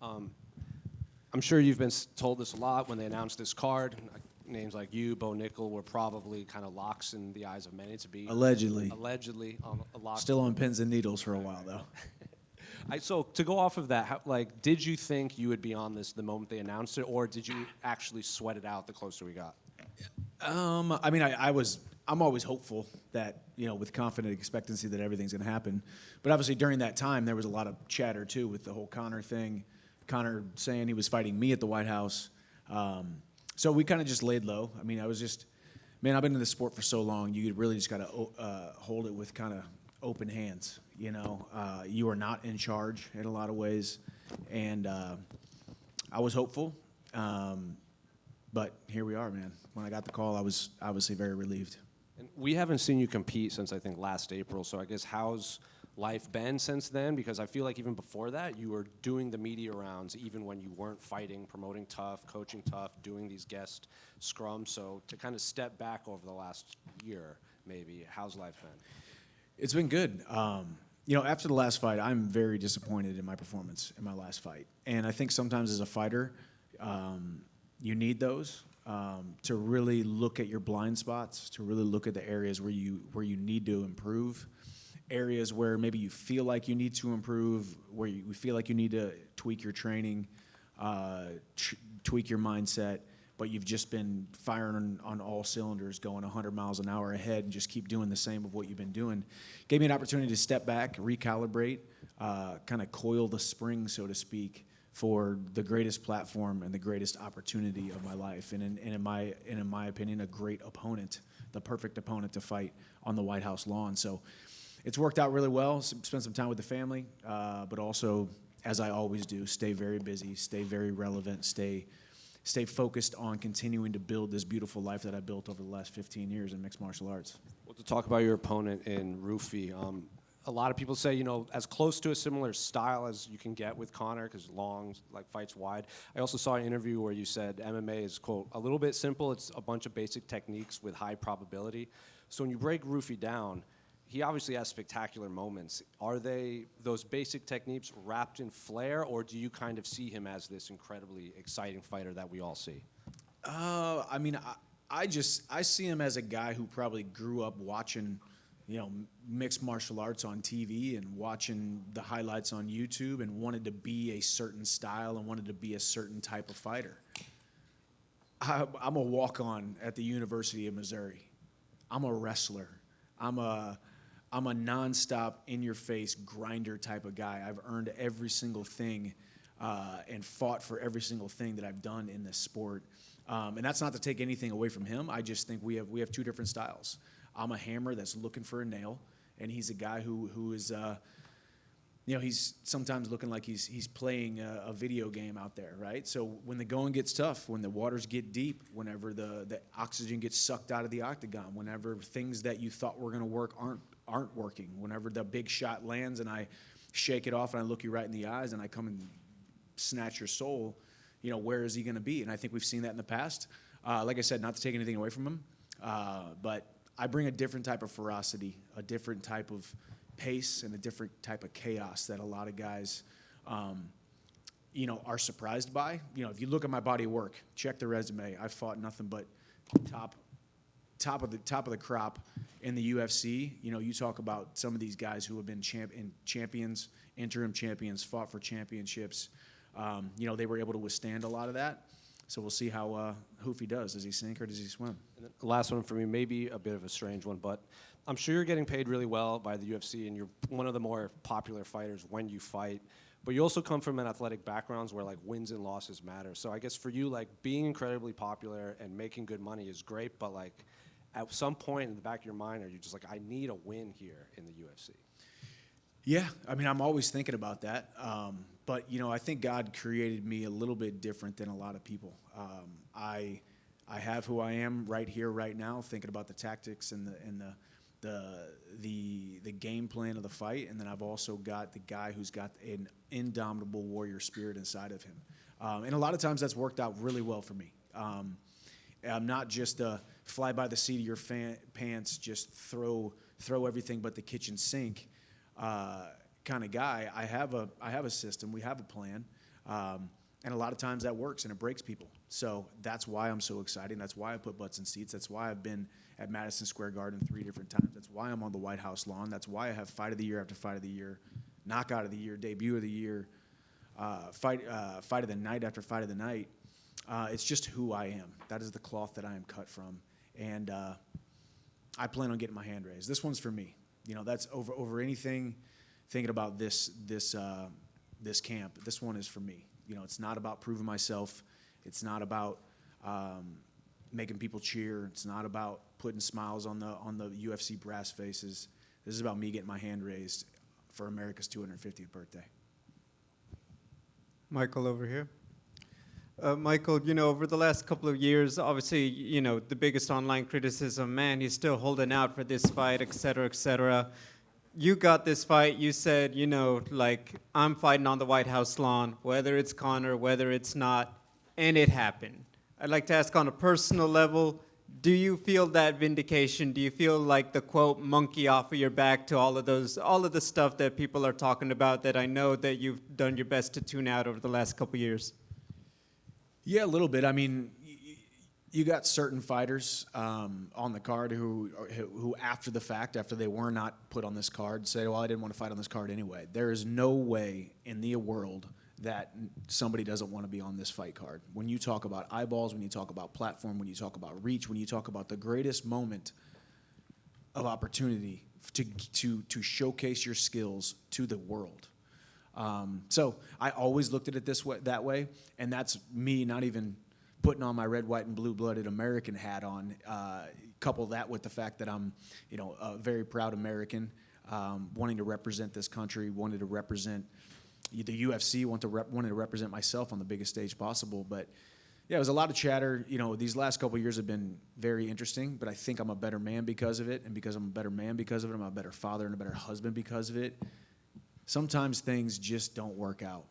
Um, I'm sure you've been told this a lot when they announced this card. Names like you, Bo Nickel, were probably kind of locks in the eyes of many to be Allegedly a lock. still on pins and needles for a while though. So to go off of that, did you think you would be on this the moment they announced it, or did you actually sweat it out the closer we got? I mean, I'm always hopeful that, with confident expectancy that everything's going to happen. But obviously during that time, there was a lot of chatter too with the whole Conor thing. Conor saying he was fighting me at the White House. So we kind of just laid low. I mean, I've been in the sport for so long. You really just got to hold it with kind of open hands. You are not in charge in a lot of ways. And I was hopeful. But here we are, man. When I got the call, I was obviously very relieved. And we haven't seen you compete since, I think, last April. So I guess how's life been since then? Because I feel like even before that, you were doing the media rounds even when you weren't fighting, promoting Tough, coaching Tough, doing these guest scrums. So to kind of step back over the last year, maybe, how's life been? It's been good. After the last fight, I'm very disappointed in my performance in my last fight. And I think sometimes as a fighter, you need those to really look at your blind spots, to really look at the areas where you need to improve, areas where maybe you feel like you need to improve, where you feel like you need to tweak your training, tweak your mindset, but you've just been firing on all cylinders, going 100 miles an hour ahead and just keep doing the same of what you've been doing. Gave me an opportunity to step back, recalibrate, kind of coil the spring, so to speak, for the greatest platform and the greatest opportunity of my life, and in my opinion, a great opponent, the perfect opponent to fight on the White House lawn. So it's worked out really well. Spent some time with the family, but also, as I always do, stay very busy, stay very relevant, stay focused on continuing to build this beautiful life that I built over the last 15 years in mixed martial arts. Well, to talk about your opponent in Ruffy, a lot of people say, as close to a similar style as you can get with Conor, because long, fights wide. I also saw an interview where you said MMA is, quote, a little bit simple. It's a bunch of basic techniques with high probability. So when you break Ruffy down, he obviously has spectacular moments. Are they those basic techniques wrapped in flair, or do you kind of see him as this incredibly exciting fighter that we all see? I see him as a guy who probably grew up watching, mixed martial arts on TV and watching the highlights on YouTube and wanted to be a certain style and wanted to be a certain type of fighter. I'm a walk-on at the University of Missouri. I'm a wrestler. I'm a nonstop, in-your-face grinder type of guy. I've earned every single thing and fought for every single thing that I've done in this sport. And that's not to take anything away from him. I just think we have two different styles. I'm a hammer that's looking for a nail, and he's a guy who is, he's sometimes looking like he's playing a video game out there, right? So when the going gets tough, when the waters get deep, whenever the oxygen gets sucked out of the octagon, whenever things that you thought were going to work aren't working, whenever the big shot lands and I shake it off and I look you right in the eyes and I come and snatch your soul, where is he going to be? And I think we've seen that in the past. Like I said, not to take anything away from him, but I bring a different type of ferocity, a different type of pace, and a different type of chaos that a lot of guys, are surprised by. If you look at my body of work, check the resume. I've fought nothing but top of the crop in the UFC. You talk about some of these guys who have been champions, interim champions, fought for championships. They were able to withstand a lot of that. So we'll see how Ruffy does. Does he sink or does he swim? And the last one for me, maybe a bit of a strange one, but I'm sure you're getting paid really well by the UFC, and you're one of the more popular fighters when you fight. But you also come from an athletic background where wins and losses matter. So I guess for you, being incredibly popular and making good money is great, but at some point in the back of your mind, are you just I need a win here in the UFC? Yeah, I'm always thinking about that. But I think God created me a little bit different than a lot of people. I have who I am right here, right now, thinking about the tactics and the game plan of the fight, and then I've also got the guy who's got an indomitable warrior spirit inside of him. And a lot of times that's worked out really well for me. I'm not just a fly by the seat of your pants, just throw everything but the kitchen sink kind of guy. I have a system. We have a plan. And a lot of times that works and it breaks people. So that's why I'm so excited. That's why I put butts in seats. That's why I've been at Madison Square Garden 3 different times. That's why I'm on the White House lawn. That's why I have Fight of the Year after Fight of the Year, Knockout of the Year, Debut of the Year, Fight of the Night after Fight of the Night. It's just who I am. That is the cloth that I am cut from. And I plan on getting my hand raised. This one's for me. You know, that's over anything. Thinking about this camp, this one is for me. You know, it's not about proving myself. It's not about making people cheer. It's not about putting smiles on the UFC brass faces. This is about me getting my hand raised for America's 250th birthday. Michael over here. Michael, you know, over the last couple of years, obviously, you know, the biggest online criticism, man, he's still holding out for this fight, et cetera, et cetera. You got this fight, you said, you know, like, I'm fighting on the White House lawn, whether it's Conor, whether it's not, and it happened. I'd like to ask on a personal level, do you feel that vindication? Do you feel like the quote, monkey off of your back to all of the stuff that people are talking about that I know that you've done your best to tune out over the last couple years? Yeah, a little bit. I mean, you got certain fighters on the card who after the fact, after they were not put on this card, say, well, I didn't want to fight on this card anyway. There is no way in the world that somebody doesn't want to be on this fight card. When you talk about eyeballs, when you talk about platform, when you talk about reach, when you talk about the greatest moment of opportunity to showcase your skills to the world. So I always looked at it that way, and that's me not even putting on my red, white, and blue-blooded American hat on. Couple that with the fact that I'm, you know, a very proud American, wanting to represent this country, wanted to represent the UFC, wanted to represent myself on the biggest stage possible. But yeah, it was a lot of chatter. You know, these last couple of years have been very interesting, but I think I'm a better man because of it, and because I'm a better man because of it, I'm a better father and a better husband because of it. Sometimes things just don't work out.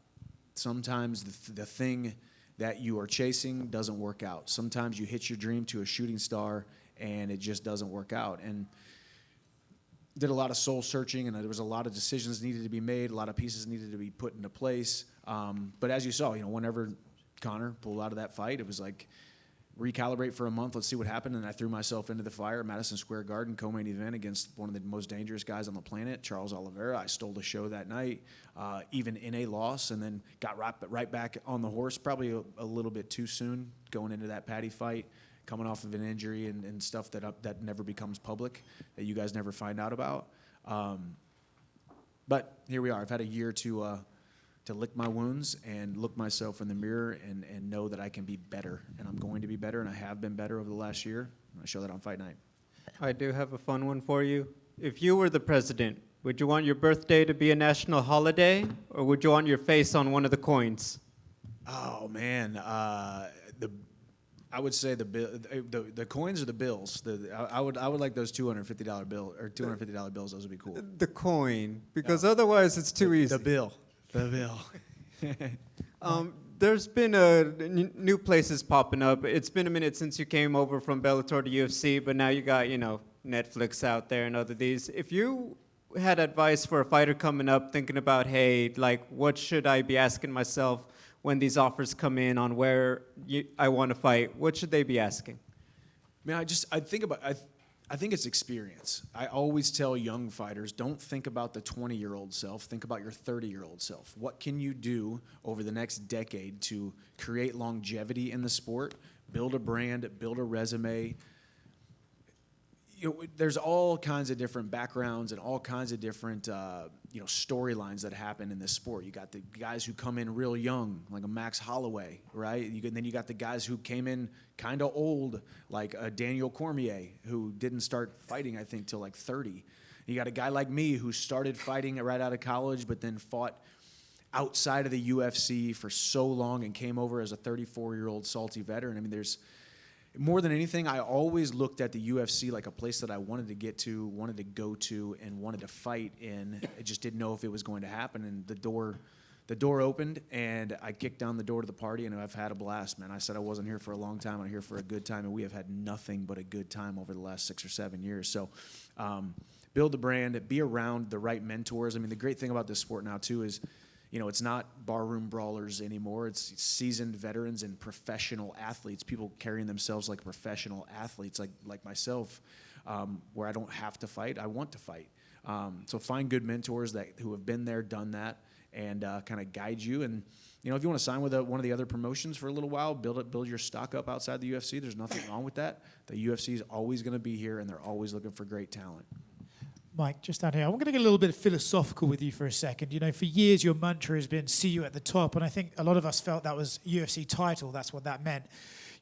Sometimes the thing that you are chasing doesn't work out. Sometimes you hit your dream to a shooting star and it just doesn't work out. And did a lot of soul searching, and there was a lot of decisions needed to be made, a lot of pieces needed to be put into place. But as you saw, you know, whenever Conor pulled out of that fight, it was like, recalibrate for a month, let's see what happened. And I threw myself into the fire at Madison Square Garden, co-main event against one of the most dangerous guys on the planet, Charles Oliveira. I stole the show that night, even in a loss, and then got right back on the horse, probably a little bit too soon going into that Patty fight, coming off of an injury and stuff that never becomes public, that you guys never find out about. But here we are. I've had a year to lick my wounds and look myself in the mirror and know that I can be better. And I'm going to be better, and I have been better over the last year. I show that on Fight Night. I do have a fun one for you. If you were the president, would you want your birthday to be a national holiday, or would you want your face on one of the coins? Oh, man. I would say the coins or the bills. I would like those $250 bill or $250 bills. Those would be cool. The coin, because otherwise it's too easy. The bill. There's been new places popping up. It's been a minute since you came over from Bellator to UFC, but now you got, you know, Netflix out there and other these. If you had advice for a fighter coming up thinking about, hey, like, what should I be asking myself when these offers come in on where I want to fight, what should they be asking? Man, I think it's experience. I always tell young fighters, don't think about the 20-year-old self, think about your 30-year-old self. What can you do over the next decade to create longevity in the sport, build a brand, build a resume? You know, there's all kinds of different backgrounds and all kinds of different storylines that happen in this sport. You got the guys who come in real young, like a Max Holloway, right? Then you got the guys who came in kind of old, like a Daniel Cormier, who didn't start fighting, I think, till like 30. You got a guy like me who started fighting right out of college, but then fought outside of the UFC for so long and came over as a 34-year-old salty veteran. I mean, there's more than anything, I always looked at the UFC like a place that I wanted to get to, wanted to go to, and wanted to fight in. I just didn't know if it was going to happen, and the door opened, and I kicked down the door to the party, and I've had a blast, man. I said I wasn't here for a long time. I'm here for a good time, and we have had nothing but a good time over the last 6 or 7 years. So build the brand, be around the right mentors. I mean, the great thing about this sport now, too, is it's not barroom brawlers anymore. It's seasoned veterans and professional athletes, people carrying themselves like professional athletes, like myself, where I don't have to fight. I want to fight. So find good mentors who have been there, done that, and kind of guide you. And if you want to sign with one of the other promotions for a little while, build your stock up outside the UFC. There's nothing wrong with that. The UFC is always going to be here, and they're always looking for great talent. Mike, just down here, I'm going to get a little bit philosophical with you for a second. For years your mantra has been "see you at the top," and I think a lot of us felt that was UFC title. That's what that meant.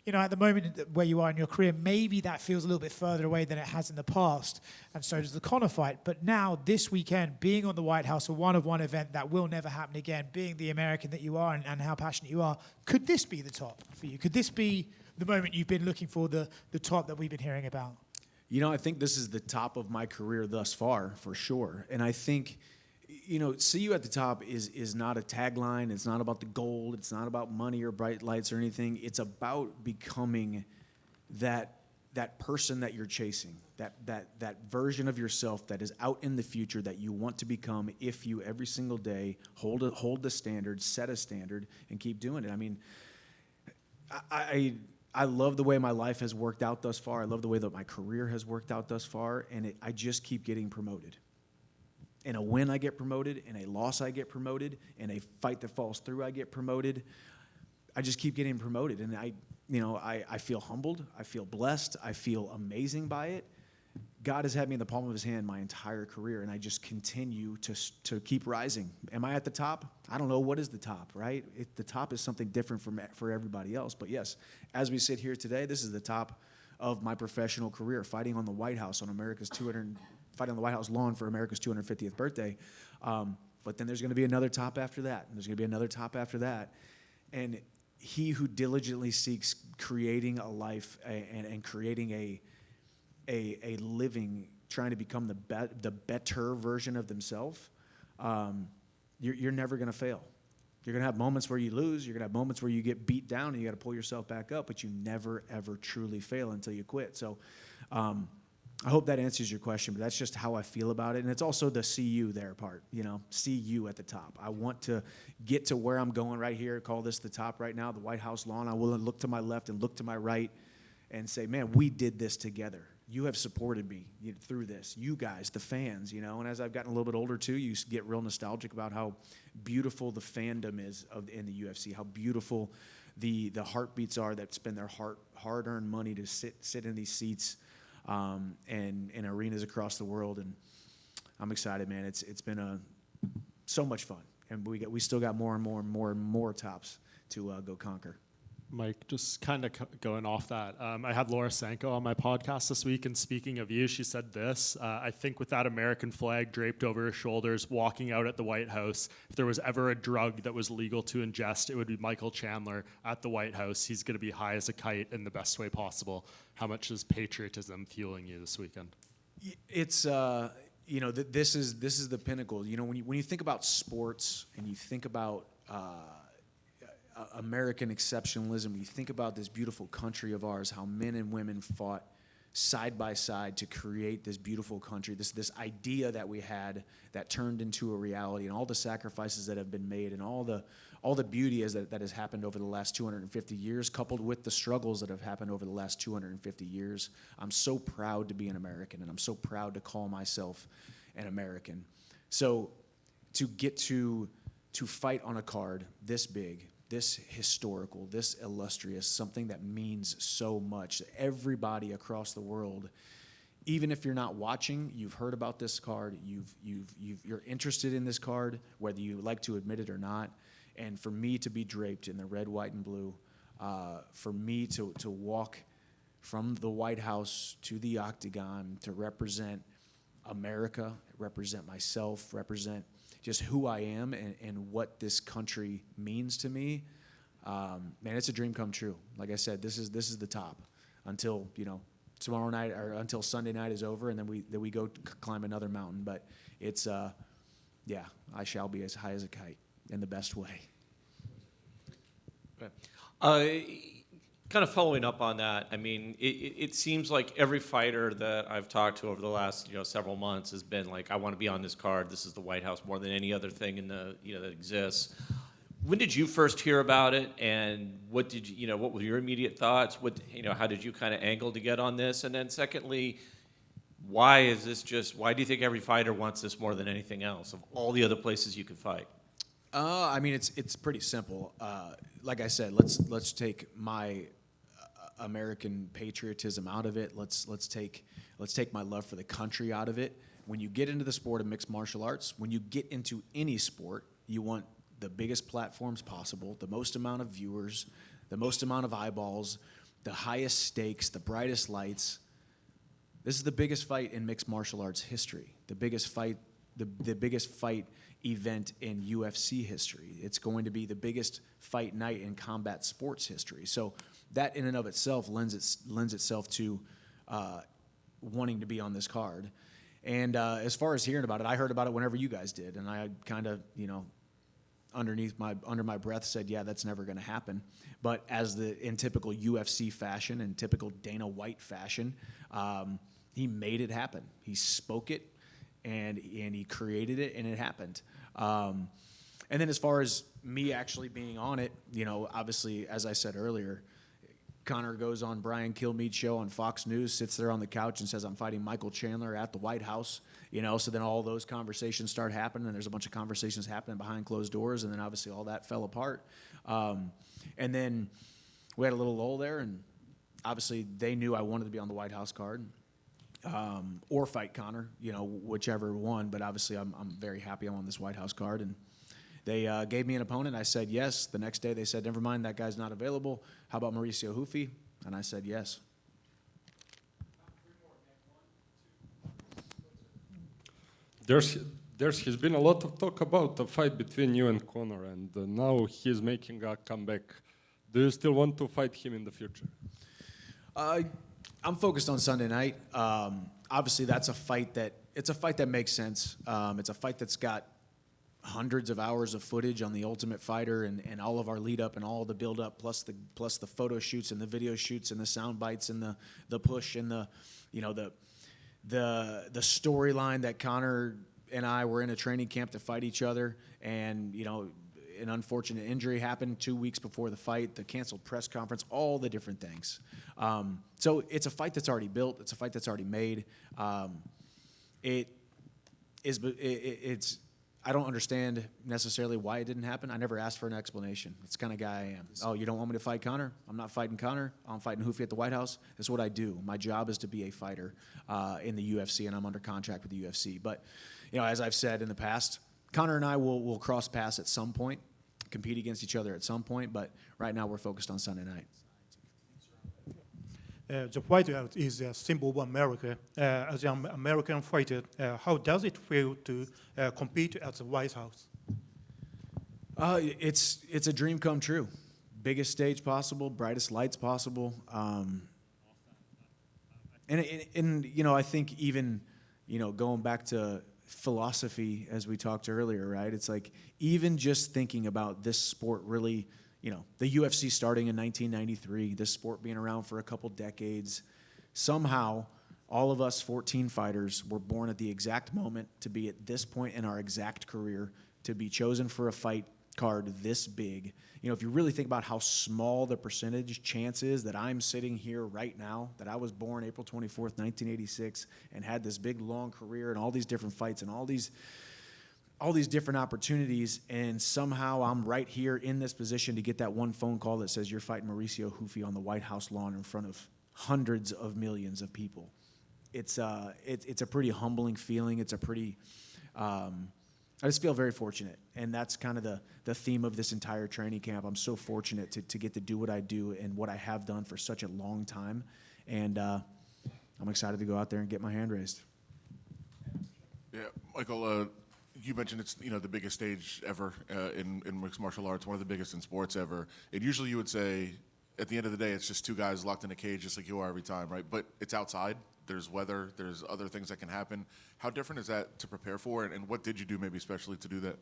At the moment where you are in your career, maybe that feels a little bit further away than it has in the past, and so does the Conor fight. But now, this weekend, being on the White House, a one-of-one event that will never happen again, being the American that you are and how passionate you are, could this be the top for you? Could this be the moment you've been looking for, the top that we've been hearing about? I think this is the top of my career thus far, for sure. And I think, see you at the top is not a tagline. It's not about the gold. It's not about money or bright lights or anything. It's about becoming that person that you're chasing, that version of yourself that is out in the future that you want to become if you every single day hold the standard, set a standard, and keep doing it. I mean, I love the way my life has worked out thus far. I love the way that my career has worked out thus far, and I just keep getting promoted. In a win, I get promoted. In a loss, I get promoted. In a fight that falls through, I get promoted. I just keep getting promoted, and I feel humbled. I feel blessed. I feel amazing by it. God has had me in the palm of his hand my entire career, and I just continue to keep rising. Am I at the top? I don't know. What is the top, right? The top is something different for everybody else. But yes, as we sit here today, this is the top of my professional career, fighting on the White House on fighting on the White House lawn for America's 250th birthday. But then there's going to be another top after that, and there's going to be another top after that. And he who diligently seeks creating a life and creating a living, trying to become the better version of themselves, you're never going to fail. You're going to have moments where you lose. You're going to have moments where you get beat down and you got to pull yourself back up, but you never, ever truly fail until you quit. So I hope that answers your question, but that's just how I feel about it. And it's also the see you there part, see you at the top. I want to get to where I'm going right here, call this the top right now, the White House lawn. I will look to my left and look to my right and say, man, we did this together. You have supported me through this. You guys, the fans, and as I've gotten a little bit older too, you get real nostalgic about how beautiful the fandom is in the UFC, how beautiful the heartbeats are that spend their hard-earned money to sit in these seats and in arenas across the world. And I'm excited, man. It's been so much fun, and we still got more and more and more and more tops to go conquer. Mike, just kind of going off that, I had Laura Sanko on my podcast this week, and speaking of you, she said this, I think with that American flag draped over her shoulders, walking out at the White House, if there was ever a drug that was legal to ingest, it would be Michael Chandler at the White House. He's going to be high as a kite in the best way possible. How much is patriotism fueling you this weekend? It's, this is the pinnacle. When you think about sports and you think about American exceptionalism, you think about this beautiful country of ours, how men and women fought side by side to create this beautiful country, this idea that we had that turned into a reality, and all the sacrifices that have been made, and all the beauty that has happened over the last 250 years, coupled with the struggles that have happened over the last 250 years. I'm so proud to be an American, and I'm so proud to call myself an American. So to get to fight on a card this big, this historical, this illustrious, something that means so much. Everybody across the world, even if you're not watching, you've heard about this card, you're interested in this card, whether you like to admit it or not. And for me to be draped in the red, white, and blue, for me to walk from the White House to the octagon to represent America, represent myself, represent just who I am and what this country means to me, man, it's a dream come true. Like I said, this is the top until tomorrow night or until Sunday night is over, and then we go climb another mountain. But it's I shall be as high as a kite in the best way. Okay. kind of following up on that, I mean, it seems like every fighter that I've talked to over the last several months has been like, I want to be on this card. This is the White House more than any other thing in the that exists. When did you first hear about it, and what did what were your immediate thoughts? What how did you kind of angle to get on this? And then secondly, why do you think every fighter wants this more than anything else of all the other places you can fight? I mean, it's pretty simple. Like I said, let's take my American patriotism out of it. Let's take my love for the country out of it. When you get into the sport of mixed martial arts, when you get into any sport, you want the biggest platforms possible, the most amount of viewers, the most amount of eyeballs, the highest stakes, the brightest lights. This is the biggest fight in mixed martial arts history. The biggest fight event in UFC history. It's going to be the biggest fight night in combat sports history. So that in and of itself lends itself to wanting to be on this card. And as far as hearing about it, I heard about it whenever you guys did, and I kind of under my breath said, yeah, that's never going to happen. But in typical UFC fashion and typical Dana White fashion, he made it happen. He spoke it, and he created it, and it happened. And then as far as me actually being on it, obviously, as I said earlier, Conor goes on Brian Kilmeade's show on Fox News, sits there on the couch and says, I'm fighting Michael Chandler at the White House. So then all those conversations start happening, and there's a bunch of conversations happening behind closed doors, and then obviously all that fell apart. And then we had a little lull there, and obviously they knew I wanted to be on the White House card. Or fight Conor, whichever one. But obviously, I'm very happy I'm on this White House card. And they gave me an opponent. I said yes. The next day, they said, never mind, that guy's not available. How about Mauricio Ruffy? And I said yes. There's been a lot of talk about the fight between you and Conor, and now he's making a comeback. Do you still want to fight him in the future? I'm focused on Sunday night. Obviously, it's a fight that makes sense. It's a fight that's got hundreds of hours of footage on the Ultimate Fighter and all of our lead up and all the build up, plus the photo shoots and the video shoots and the sound bites and the push and the storyline that Conor and I were in a training camp to fight each other, and an unfortunate injury happened 2 weeks before the fight, the canceled press conference, all the different things. So it's a fight that's already built. It's a fight that's already made. I don't understand necessarily why it didn't happen. I never asked for an explanation. It's the kind of guy I am. Oh, you don't want me to fight Conor? I'm not fighting Conor. I'm fighting Ruffy at the White House. That's what I do. My job is to be a fighter in the UFC, and I'm under contract with the UFC. But, as I've said in the past, Conor and I will cross paths at some point, compete against each other at some point, but right now we're focused on Sunday night. The White House is a symbol of America. As an American fighter, how does it feel to compete at the White House? It's a dream come true. Biggest stage possible, brightest lights possible. And I think even, going back to philosophy as we talked earlier, right? It's like even just thinking about this sport really, the UFC starting in 1993, this sport being around for a couple decades, somehow all of us 14 fighters were born at the exact moment to be at this point in our exact career, to be chosen for a fight card this big. If you really think about how small the percentage chance is that I'm sitting here right now, that I was born April 24th, 1986, and had this big long career and all these different fights and all these different opportunities, and somehow I'm right here in this position to get that one phone call that says you're fighting Mauricio Ruffy on the White House lawn in front of hundreds of millions of people. It's a pretty humbling feeling. It's a pretty I just feel very fortunate, and that's kind of the theme of this entire training camp. I'm so fortunate to get to do what I do and what I have done for such a long time, and I'm excited to go out there and get my hand raised. Yeah, Michael, you mentioned it's the biggest stage ever in mixed martial arts, one of the biggest in sports ever. And usually you would say, at the end of the day, it's just two guys locked in a cage, just like you are every time, right? But it's outside. There's weather. There's other things that can happen. How different is that to prepare for, and what did you do maybe especially to do that?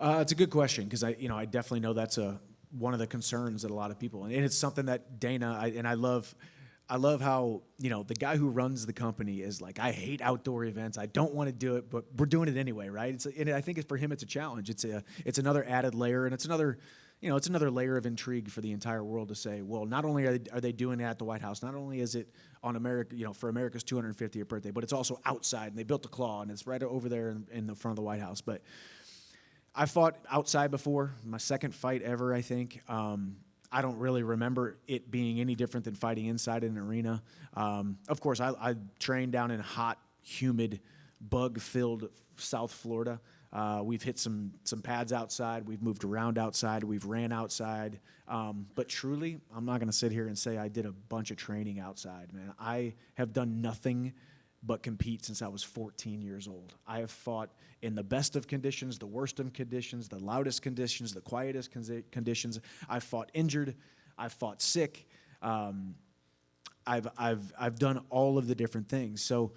It's a good question, because I definitely know that's one of the concerns that a lot of people, and it's something that Dana, I love how, the guy who runs the company is like, I hate outdoor events. I don't want to do it, but we're doing it anyway, right? And I think for him, it's a challenge. It's another added layer, and it's another layer of intrigue for the entire world to say, well, not only are they doing it at the White House, not only is it on America, for America's 250th birthday, but it's also outside, and they built a claw, and it's right over there in the front of the White House. But I fought outside before, my second fight ever, I think. I don't really remember it being any different than fighting inside an arena. Of course, I trained down in hot, humid, bug-filled South Florida. We've hit some pads outside. We've moved around outside. We've ran outside. But truly, I'm not going to sit here and say I did a bunch of training outside, man. I have done nothing but compete since I was 14 years old. I have fought in the best of conditions, the worst of conditions, the loudest conditions, the quietest conditions. I've fought injured. I've fought sick. I've done all of the different things. So,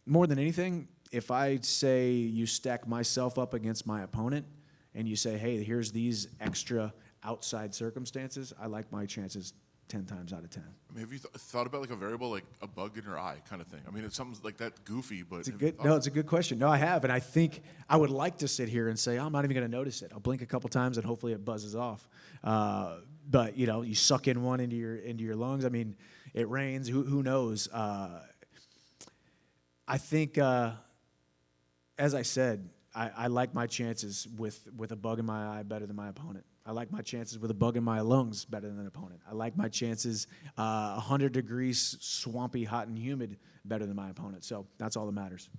more than anything, if I say you stack myself up against my opponent and you say, hey, here's these extra outside circumstances, I like my chances 10 times out of 10. I mean, have you thought about like a variable, like a bug in your eye kind of thing? I mean, it's something like that goofy, but... It's a good question. No, I have, and I think I would like to sit here and say, I'm not even going to notice it. I'll blink a couple times and hopefully it buzzes off. But, you suck in one into your lungs. I mean, it rains. Who knows? I think, as I said, I like my chances with a bug in my eye better than my opponent. I like my chances with a bug in my lungs better than an opponent. I like my chances 100 degrees, swampy, hot, and humid better than my opponent. So that's all that matters.